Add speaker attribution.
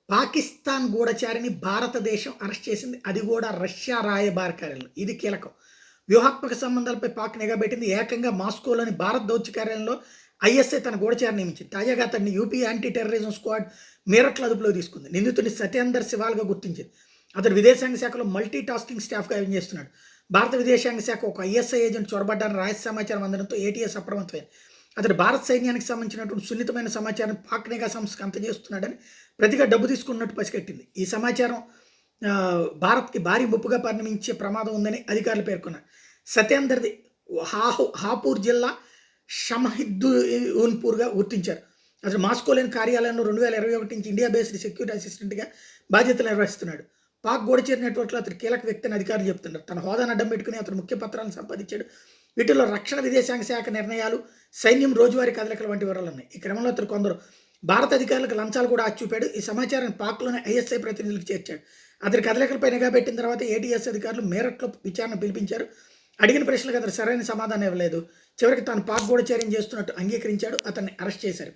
Speaker 1: పాకిస్తాన్ గూఢచారిని భారతదేశం అరెస్ట్ చేసింది. అది కూడా రష్యా రాయబార కార్యాలయంలో. ఇది కీలకం. వ్యూహాత్మక సంబంధాలపై పాక్ నిఘా పెట్టింది. ఏకంగా మాస్కోలోని భారత్ దౌత్య కార్యాలయంలో ఐఎస్ఐ తన గూఢచారిని నియమించింది. తాజాగా అతన్ని యూపీ యాంటీ టెర్రరిజం స్క్వాడ్ మీరట్ల అదుపులో తీసుకుంది. నిందితుడిని సత్యేందర్ శివాల్గా గుర్తించింది. అతడు విదేశాంగ శాఖలో మల్టీ టాస్కింగ్ స్టాఫ్గా పనిచేస్తున్నాడు. భారత విదేశాంగ శాఖ ఒక ఐఎస్ఐ ఏజెంట్ చొరబడ్డారని రహస్య సమాచారం అందడంతో ఏటీఎస్ అప్రమత్తమైంది. అతడు భారత సైన్యానికి సంబంధించినటువంటి సున్నితమైన సమాచారం పాక్ నిఘా సంస్థకు అందజేస్తున్నాడని, ప్రతిగా డబ్బు తీసుకున్నట్టు పసిగట్టింది. ఈ సమాచారం భారత్కి భారీ ముప్పుగా పరిణమించే ప్రమాదం ఉందని అధికారులు పేర్కొన్నారు. సత్యేందర్ది హాపూర్ జిల్లా షమహిద్దూన్పూర్గా గుర్తించారు. అతను మాస్కోలోని కార్యాలయంలో 2021 నుంచి ఇండియా బేస్డ్ సెక్యూరిటీ అసిస్టెంట్గా బాధ్యతలు నిర్వహిస్తున్నాడు. పాక్ గూఢచర్య నెట్వర్క్లో అతను కీలక వ్యక్తి అని అధికారులు చెప్తున్నారు. తన హోదాను అడ్డం పెట్టుకుని అతను ముఖ్య పత్రాలను సంపాదించాడు. వీటిలో రక్షణ విదేశాంగ శాఖ నిర్ణయాలు, సైన్యం రోజువారీ కదలికలు వంటి వివరాలు ఉన్నాయి. ఈ క్రమంలో అతను కొందరు భారత అధికారులకు లంచాలు కూడా చూపాడు. ఈ సమాచారాన్ని పాక్లోని ఐఎస్ఐ ప్రతినిధులకు చేర్చాడు. అతని కదలికలపై నిఘా పెట్టిన తర్వాత ఏటీఎస్ అధికారులు మేరట్లో విచారణ పిలిపించారు. అడిగిన ప్రశ్నలకు అతను సరైన సమాధానం ఇవ్వలేదు. చివరికి తాను పాక్ గూఢచర్యం చేస్తున్నట్టు అంగీకరించాడు. అతన్ని అరెస్ట్ చేశారు.